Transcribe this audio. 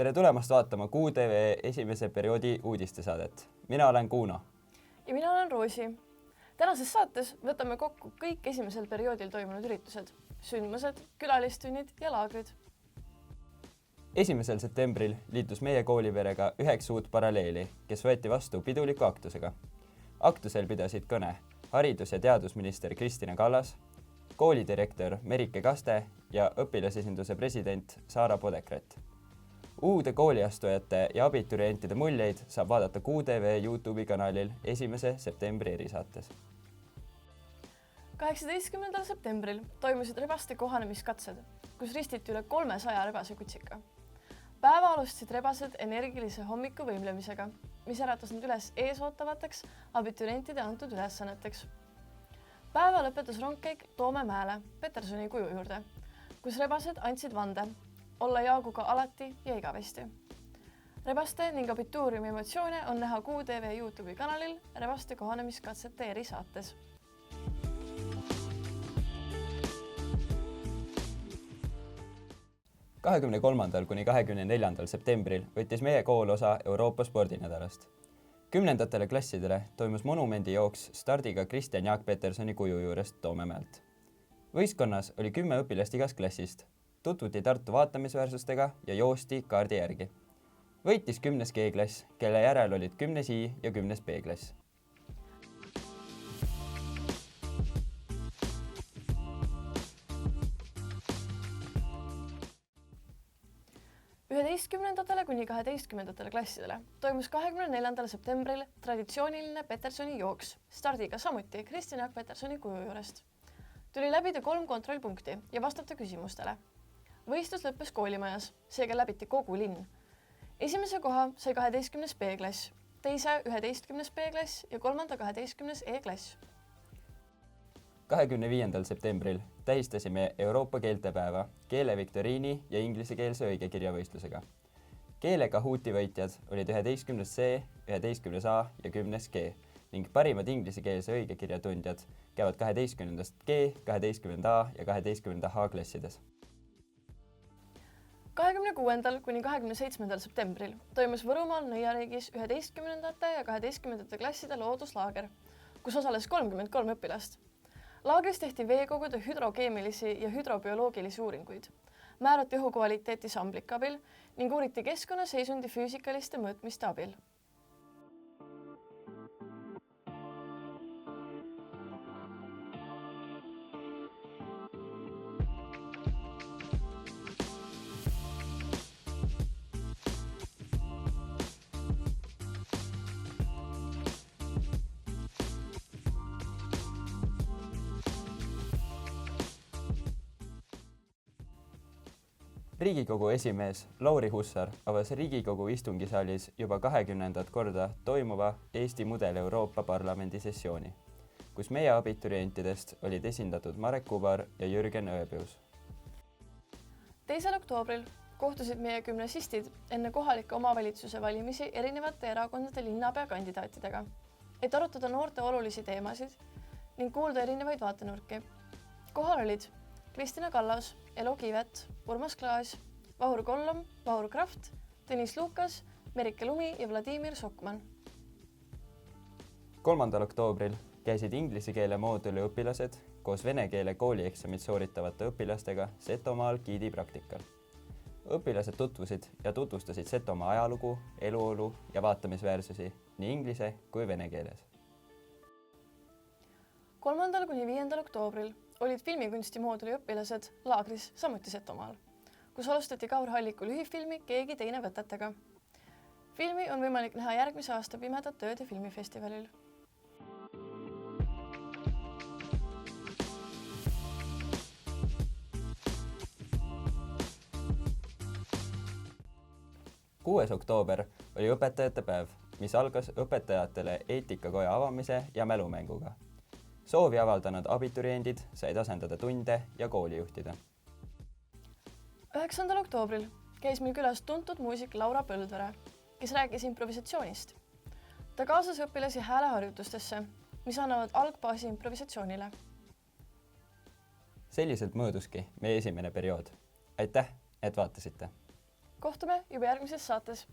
Tere tulemast vaatama QTV esimese perioodi uudistesaadet. Mina olen Kuno. Ja mina olen Roosi. Tänases saates võtame kokku kõik esimesel perioodil toimunud üritused, sündmused, külalistunnid ja laagrid. 1. septembril liitus meie kooliperega 9 uut paralleeli, kes võeti vastu piduliku aktusega. Aktusel pidasid kõne haridus- ja teadusminister Kristina Kallas, koolidirektor Merike Kaste ja õpilasesinduse president Saara Podekret. Uude kooliastujate ja abiturientide muljeid saab vaadata QTV YouTube'i kanalil 1. septembri erisaates. 18. septembril toimusid rebaste kohanemiskatsed, kus ristiti üle 300 rebase kutsika. Päeva alustasid rebased energilise hommiku võimlemisega, mis äratas nad üles eesootavateks abiturientide antud ülesanneteks. Päeva lõpetas rongkäik Toomemäele Petersoni kuju juurde, kus rebased andsid vande olla Jaaguga alati ja igavesti. Rebaste ning abituuriumi emotsioone on näha QTV YouTube'i kanalil rebaste kohanemiskatsete erisaates. – 23. kuni 24. septembril võttis meie kool osa Euroopa spordinädalast. 10. klassidele toimus monumendi jooks stardiga Kristjan Jaak Petersoni kuju juurest Toomemäelt. Võistkonnas oli 10 õpilast igast klassist. Tutvuti Tartu vaatamisväärsustega ja joosti kaardi järgi. Võitis 10. G-klass, kelle järel olid 10. I ja 10. B-klass. Üheteistkümnendatele kuni 12. klassidele toimus 24. septembril traditsiooniline Petersoni jooks stardiga samuti Kristjan Jaak Petersoni kuju juurest. Tuli läbida 3 kontrollpunkti ja vastata küsimustele. Võistlus lõppes koolimajas, seega läbiti kogu linn. Esimese koha sai 12. B-klass, teise 11. B-klass ja 3. 12. E-klass. 25. septembril tähistasime Euroopa keeltepäeva keeleviktoriini ja inglisekeelse õigekirjavõistlusega. Keelekahuuti võitjad olid 11. C, 11. A ja 10. G ning parimad inglisekeelse õigekirjatundjad käivad 12. G, 12. A ja 12. H klassides. 26. kuni 27. septembril toimus Võrumaal Nõiariigis 11. ja 12. klasside looduslaager, kus osales 33 õpilast. Laagris tehti veekogude hüdrokeemilisi ja hüdrobioloogilisi uuringuid, määrati õhukvaliteeti samblika abil ning uuriti keskkonnaseisundi füüsikaliste mõõtmiste abil. Riigikogu esimees Lauri Hussar avas Riigikogu istungisaalis juba 20. korda toimuva Eesti mudel Euroopa Parlamendi sessiooni, kus meie abiturientidest olid esindatud Marek Kubar ja Jürgen Ööpius. 2. oktoobril kohtusid meie gümnasistid enne kohalike omavalitsuse valimisi erinevate erakondade linnapea kandidaatidega, et arutada noorte olulisi teemasid ning kuulda erinevaid vaatenurki. Kohal olid Kristina Kallas, Elo Kivet, Urmas Klaas, Vahur Kollom, Vahur Kraft, Tõnis Lukas, Merike Lumi ja Vladimir Sokman. 3. oktoobril käisid inglise keele mooduli õpilased koos vene keele koolieksamit sooritavate õpilastega Setomaal giidi praktikal. Õpilased tutvusid ja tutvustasid Setomaa ajalugu, eluolu ja vaatamisväärsusi nii inglise kui vene keeles. 3. kuni 5. oktoobril olid filmikunsti mooduli õpilased laagris samuti Setomaal, kus alustati Kaur Halliku lühifilmi Keegi teine võtetega. Filmi on võimalik näha järgmise aasta Pimedate ööde filmifestivalil. Kuues oktoober oli õpetajate päev, mis algas õpetajatele eetikakoja avamise ja mälumänguga. Soovi avaldanud abituriendid said asendada tunde ja kooli juhtida. 9. oktoobril käis meil külas tuntud muusik Laura Põldvere, kes rääkis improvisatsioonist. Ta kaasas õpilasi hääleharjutustesse, mis annavad algbaasi improvisatsioonile. Selliselt mööduski meie esimene periood. Aitäh, et vaatasite! kohtume juba järgmises saates.